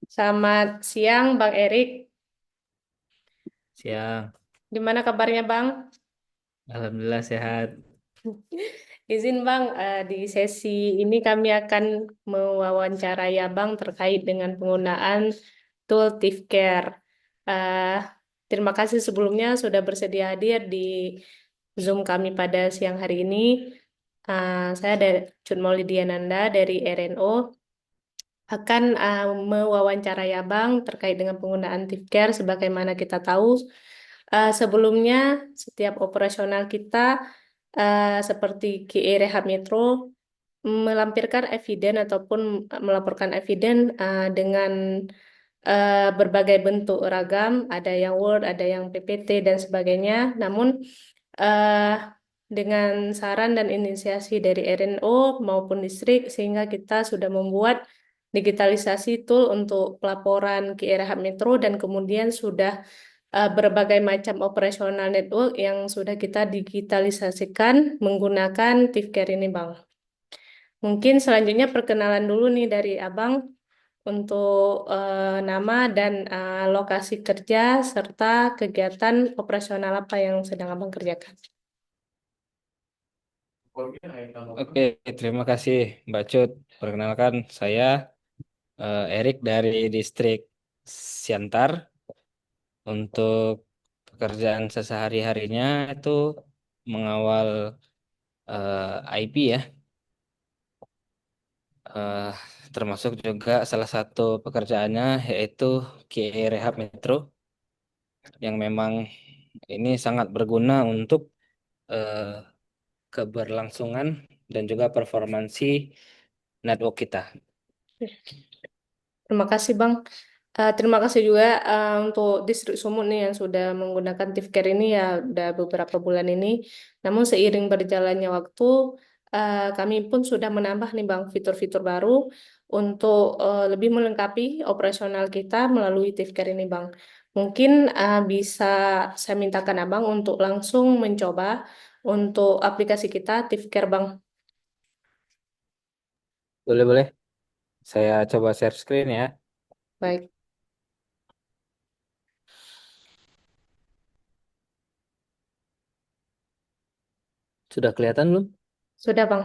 Selamat siang, Bang Erik. Siang, Gimana kabarnya, Bang? alhamdulillah sehat. Izin, Bang, di sesi ini kami akan mewawancarai Abang terkait dengan penggunaan tool Tifcare. Eh, Terima kasih sebelumnya sudah bersedia hadir di Zoom kami pada siang hari ini. Saya dari Cut Maulidiananda dari RNO akan mewawancarai Abang terkait dengan penggunaan Tifcare. Sebagaimana kita tahu, sebelumnya setiap operasional kita seperti KI Rehab Metro melampirkan eviden ataupun melaporkan eviden dengan berbagai bentuk ragam, ada yang Word, ada yang PPT dan sebagainya. Namun eh, dengan saran dan inisiasi dari RNO maupun distrik, sehingga kita sudah membuat digitalisasi tool untuk pelaporan KI Rehab Metro dan kemudian sudah berbagai macam operasional network yang sudah kita digitalisasikan menggunakan Tifcare ini, Bang. Mungkin selanjutnya perkenalan dulu nih dari Abang untuk nama dan lokasi kerja serta kegiatan operasional apa yang sedang Abang kerjakan. Oke, terima kasih Mbak Cut. Perkenalkan, saya Erik dari distrik Siantar. Untuk pekerjaan sesehari-harinya itu mengawal IP ya. Eh, Termasuk juga salah satu pekerjaannya yaitu QA Rehab Metro yang memang ini sangat berguna untuk eh, keberlangsungan dan juga performansi network kita. Terima kasih, Bang. Terima kasih juga untuk Distrik Sumut nih yang sudah menggunakan Tifcare ini ya udah beberapa bulan ini. Namun seiring berjalannya waktu, kami pun sudah menambah nih Bang fitur-fitur baru untuk lebih melengkapi operasional kita melalui Tifcare ini Bang. Mungkin bisa saya mintakan Abang untuk langsung mencoba untuk aplikasi kita Tifcare Bang. Boleh-boleh. Saya coba share screen ya. Baik, Sudah kelihatan belum? sudah Bang.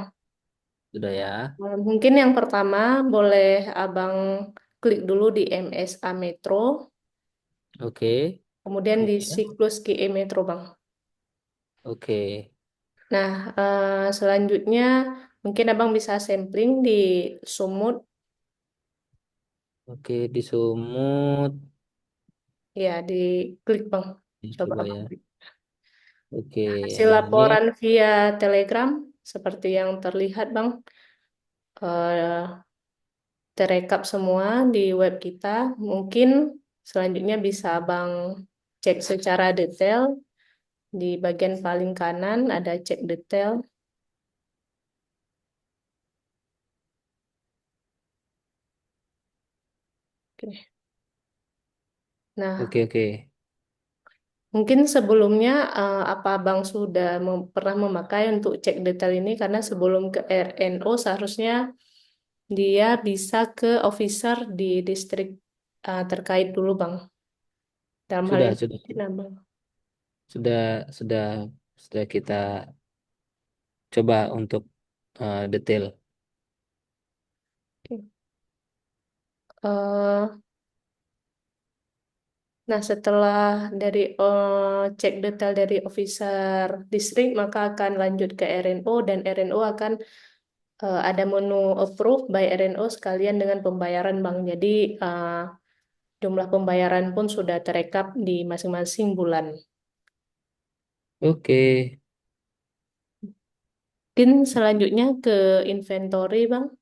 Sudah ya. Mungkin yang pertama boleh Abang klik dulu di MSA Metro, Oke. kemudian di Klik ya. siklus GE Metro, Bang. Oke. Nah, selanjutnya mungkin Abang bisa sampling di Sumut, Oke, di Sumut. ya di klik, Bang. Coba Coba Abang ya. klik. Oke, Hasil ini laporan via Telegram seperti yang terlihat, Bang, eh, terekap semua di web kita. Mungkin selanjutnya bisa Abang cek secara detail. Di bagian paling kanan ada cek detail. Oke. Nah, oke oke. mungkin sebelumnya apa Bang sudah pernah memakai untuk cek detail ini karena sebelum ke RNO seharusnya dia bisa ke officer di distrik terkait dulu Bang. Dalam hal Sudah, ini, sudah. nah, Bang. Sudah sudah sudah kita coba untuk detail. Oke. Eh, nah, setelah dari cek detail dari officer distrik, maka akan lanjut ke RNO dan RNO akan ada menu approve by RNO sekalian dengan pembayaran Bang. Jadi jumlah pembayaran pun sudah terekap di masing-masing bulan. Oke, Mungkin selanjutnya ke inventory Bang.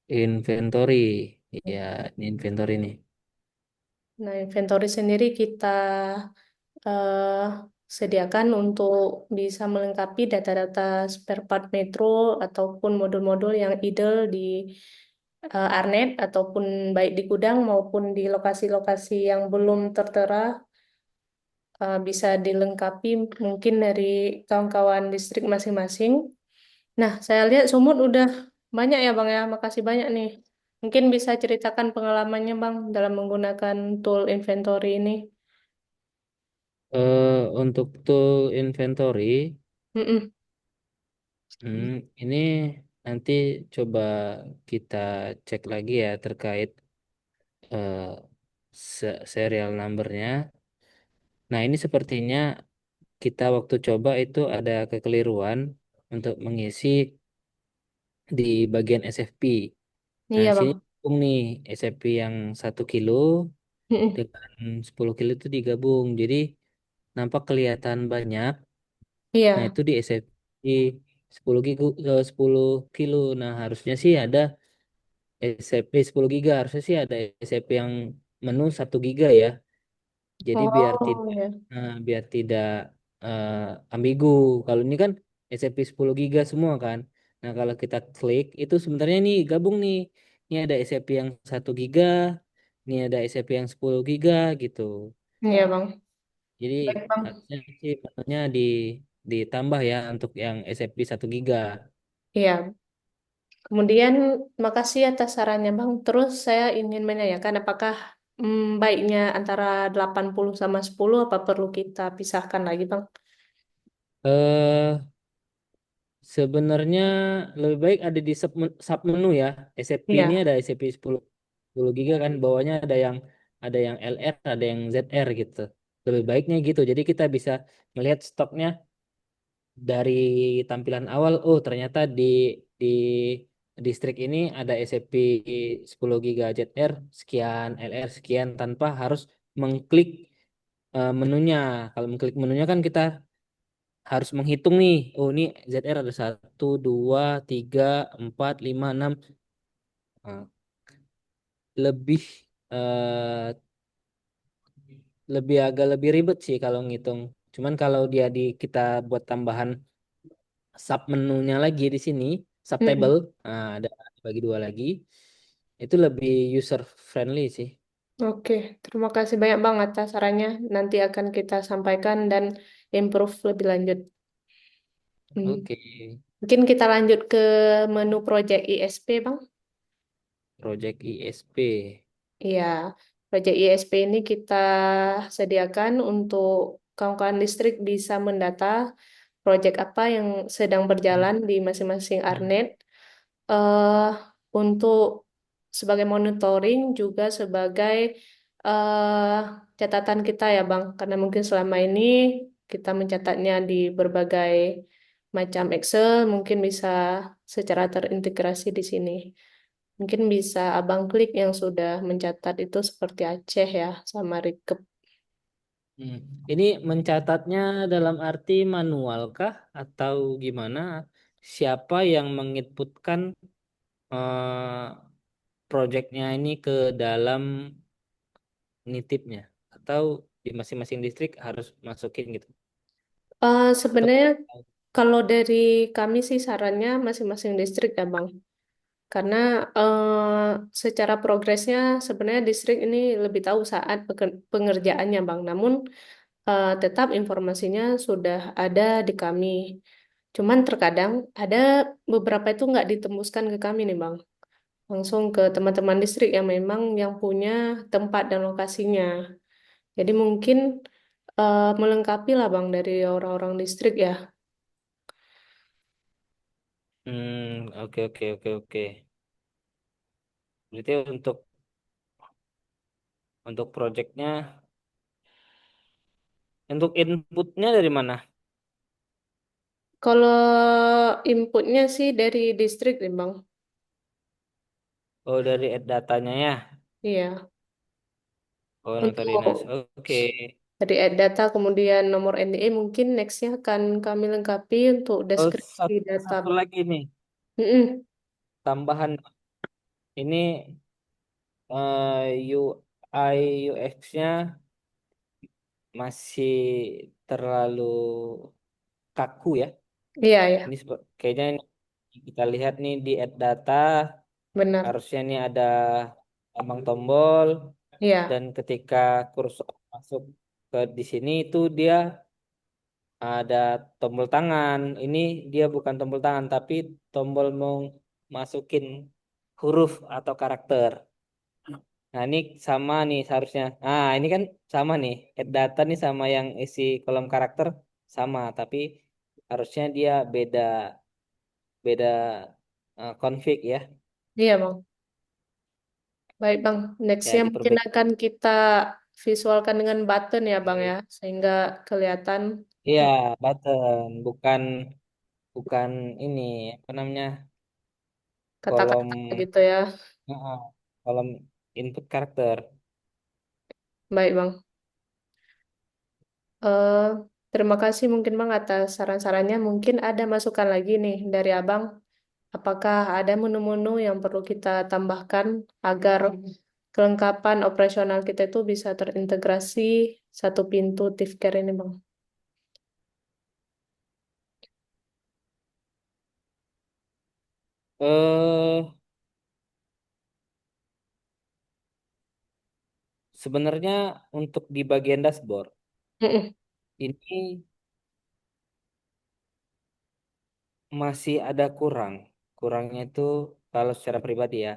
inventory. Ya, ini inventory nih. Nah, inventory sendiri kita eh, sediakan untuk bisa melengkapi data-data spare part Metro ataupun modul-modul yang idle di Arnet ataupun baik di gudang maupun di lokasi-lokasi yang belum tertera bisa dilengkapi mungkin dari kawan-kawan distrik masing-masing. Nah, saya lihat Sumut udah Banyak ya Bang ya, makasih banyak nih. Mungkin bisa ceritakan pengalamannya Bang dalam menggunakan tool inventory ini. Untuk tool inventory, Mm-mm. hmm, ini nanti coba kita cek lagi ya terkait eh, serial numbernya. Nah, ini sepertinya kita waktu coba itu ada kekeliruan untuk mengisi di bagian SFP. Nah, Iya sini Bang. gabung nih SFP yang 1 kilo Mm-mm. dengan 10 kilo itu digabung. Jadi nampak kelihatan banyak. Nah, Iya. itu di SFP 10 kilo. Nah, harusnya sih ada SFP 10 giga. Harusnya sih ada SFP yang menu 1 giga ya. Jadi Oh ya. biar tidak eh, ambigu. Kalau ini kan SCP 10 giga semua kan. Nah, kalau kita klik itu sebenarnya nih gabung nih. Ini ada SCP yang 1 giga, ini ada SCP yang 10 giga gitu. Iya Bang. Jadi Baik Bang. harusnya sih menunya ditambah ya untuk yang SCP 1 giga. Iya. Kemudian makasih atas sarannya Bang. Terus saya ingin menanyakan apakah baiknya antara 80 sama 10 apa perlu kita pisahkan lagi Bang? Eh Sebenarnya lebih baik ada di sub menu ya. SCP ini Iya. ada SCP 10 giga kan bawahnya ada yang LR, ada yang ZR gitu. Lebih baiknya gitu. Jadi kita bisa melihat stoknya dari tampilan awal. Oh, ternyata di distrik ini ada SCP 10 giga ZR sekian, LR sekian tanpa harus mengklik menunya. Kalau mengklik menunya kan kita harus menghitung nih. Oh, ini ZR ada 1, 2, 3, 4, 5, 6. Nah, lebih eh, agak lebih ribet sih kalau ngitung. Cuman kalau dia kita buat tambahan sub menunya lagi di sini, sub table, Mm-mm. nah, ada bagi dua lagi. Itu lebih user friendly sih. Oke, terima kasih banyak Bang atas sarannya. Nanti akan kita sampaikan dan improve lebih lanjut. Hmm. Oke, Mungkin kita lanjut ke menu Project ISP Bang. Project ISP. Iya, Project ISP ini kita sediakan untuk kawan-kawan listrik bisa mendata proyek apa yang sedang berjalan di masing-masing ARNET eh untuk sebagai monitoring juga sebagai eh catatan kita ya Bang, karena mungkin selama ini kita mencatatnya di berbagai macam Excel, mungkin bisa secara terintegrasi di sini. Mungkin bisa Abang klik yang sudah mencatat itu seperti Aceh ya, sama Rekep. Hmm. Ini mencatatnya dalam arti manual kah atau gimana? Siapa yang menginputkan proyeknya ini ke dalam nitipnya atau di masing-masing distrik harus masukin gitu atau Sebenarnya kalau dari kami sih sarannya masing-masing distrik ya Bang. Karena secara progresnya sebenarnya distrik ini lebih tahu saat pengerjaannya Bang. Namun tetap informasinya sudah ada di kami. Cuman terkadang ada beberapa itu nggak ditembuskan ke kami nih Bang. Langsung ke teman-teman distrik yang memang yang punya tempat dan lokasinya. Jadi mungkin melengkapi lah Bang dari orang-orang distrik ya. oke oke oke oke. Berarti untuk proyeknya untuk inputnya dari mana? Kalau inputnya sih dari distrik nih Bang. Oh, dari add datanya ya. Iya. Oh, Notarinas. Untuk Oke. dari add data kemudian nomor NDE mungkin nextnya akan kami lengkapi untuk Oh, deskripsi data satu Bang. lagi nih Mm-mm. tambahan ini UI UX-nya masih terlalu kaku ya. Iya ya, Ini kayaknya ini kita lihat nih di add data benar. harusnya nih ada lambang tombol Iya, dan ketika kursor masuk ke di sini itu dia ada tombol tangan. Ini dia bukan tombol tangan tapi tombol masukin huruf atau karakter. Nah, ini sama nih seharusnya. Nah, ini kan sama nih. Add data nih sama yang isi kolom karakter sama, tapi harusnya dia beda beda config ya. Iya, Bang. Baik, Bang. Ya Nextnya mungkin diperbaiki. akan kita visualkan dengan button ya, Bang ya, sehingga kelihatan Iya, button, bukan bukan ini apa namanya? Kolom kata-kata gitu ya. uh, kolom input karakter. Baik, Bang. eh Terima kasih mungkin Bang atas saran-sarannya. Mungkin ada masukan lagi nih dari Abang. Apakah ada menu-menu yang perlu kita tambahkan agar kelengkapan operasional kita itu bisa terintegrasi satu pintu Tifker ini, Bang? Eh Sebenarnya untuk di bagian dashboard Mm-mm. ini masih ada kurang. Kurangnya itu kalau secara pribadi ya.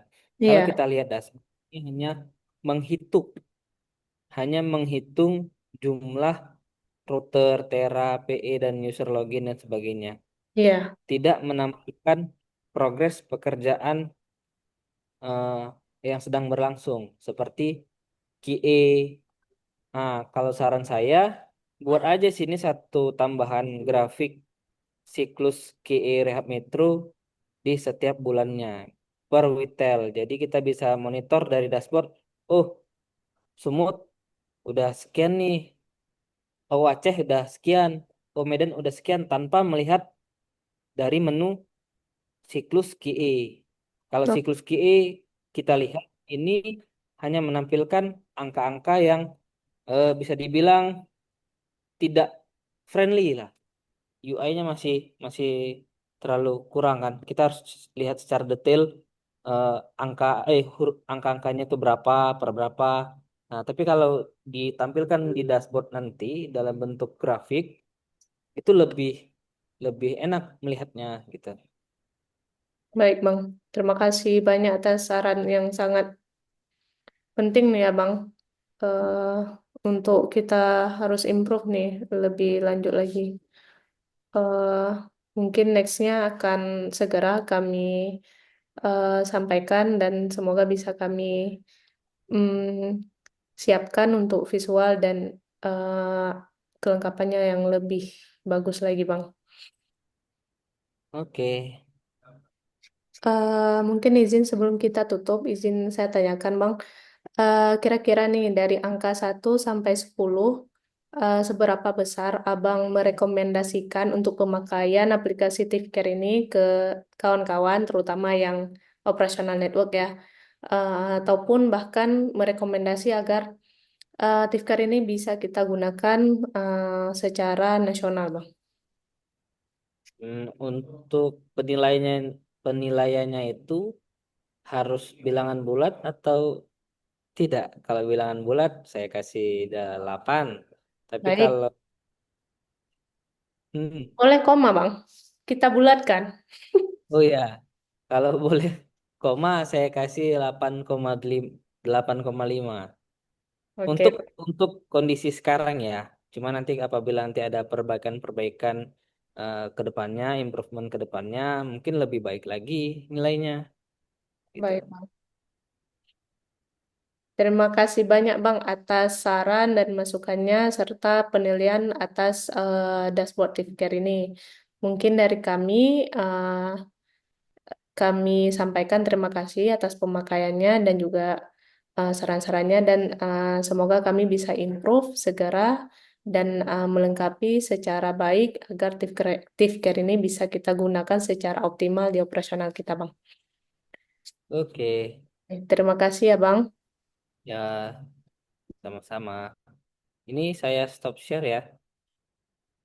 Kalau Iya, kita lihat dashboard ini hanya menghitung jumlah router, Tera, PE dan user login dan sebagainya. iya, Tidak menampilkan progres pekerjaan eh, yang sedang berlangsung seperti QA. Nah, kalau saran saya buat aja sini satu tambahan grafik siklus QA Rehab Metro di setiap bulannya per Witel. Jadi kita bisa monitor dari dashboard. Oh, Sumut udah sekian nih. Oh, Aceh udah sekian. Oh, Medan udah sekian tanpa melihat dari menu siklus QA. Kalau oh, siklus QA kita lihat ini hanya menampilkan angka-angka yang bisa dibilang tidak friendly lah. UI-nya masih masih terlalu kurang kan. Kita harus lihat secara detail eh, angka angka-angkanya itu berapa per berapa. Nah, tapi kalau ditampilkan di dashboard nanti dalam bentuk grafik itu lebih lebih enak melihatnya gitu. baik, Bang. Terima kasih banyak atas saran yang sangat penting nih ya, Bang. eh untuk kita harus improve nih lebih lanjut lagi. eh Mungkin nextnya akan segera kami sampaikan dan semoga bisa kami siapkan untuk visual dan kelengkapannya yang lebih bagus lagi, Bang. Oke. Mungkin izin sebelum kita tutup, izin saya tanyakan, Bang. Kira-kira nih dari angka 1 sampai 10, seberapa besar Abang merekomendasikan untuk pemakaian aplikasi Tifker ini ke kawan-kawan, terutama yang operasional network ya, ataupun bahkan merekomendasi agar Tifker ini bisa kita gunakan secara nasional, Bang. Untuk penilaiannya itu harus bilangan bulat atau tidak? Kalau bilangan bulat saya kasih 8. Tapi Baik, kalau hmm, boleh koma, Bang. Kita bulatkan. oh ya, kalau boleh koma saya kasih 8,5. Oke, Untuk kondisi sekarang ya. Cuma nanti apabila nanti ada perbaikan-perbaikan ke depannya, improvement ke depannya, mungkin lebih baik lagi nilainya gitu. baik, Bang. Terima kasih banyak Bang atas saran dan masukannya serta penilaian atas dashboard Tifker ini. Mungkin dari kami sampaikan terima kasih atas pemakaiannya dan juga saran-sarannya dan semoga kami bisa improve segera dan melengkapi secara baik agar Tifker ini bisa kita gunakan secara optimal di operasional kita Bang. Oke, Terima kasih ya Bang. ya sama-sama. Ini saya stop share ya.